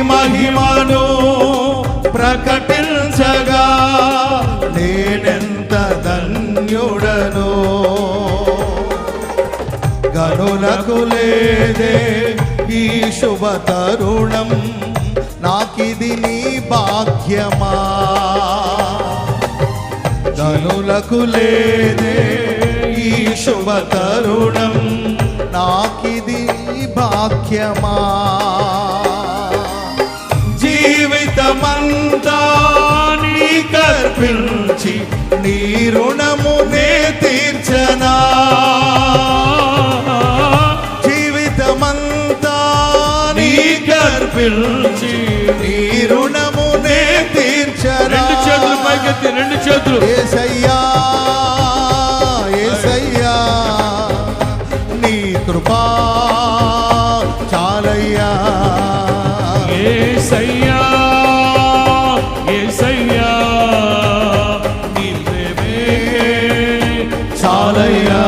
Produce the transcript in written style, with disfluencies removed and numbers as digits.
మహిమను ప్రకటించగా నేనెంత ధన్యుడను. గనులకు లేదే ఈ శుభ తరుణం, నాకిది నీ భాగ్యమా. గనులకు లేదే ఈ శుభ తరుణం, నాకిది నీ భాగ్యమా. జీవితమంతా నీకర్పించి నీ రుణమునే తీర్చనా. జీవితమంతా నీకర్పించి నీ రుణమునే తీర్చనా. రెండు చేతులు పైకెత్తి, రెండు చేతులు. యేసయ్యా యేసయ్యా నీ కృపా చాలయ్యా. యేసయ్యా యేసయ్యా నీ ప్రేమే చాలయ్యా.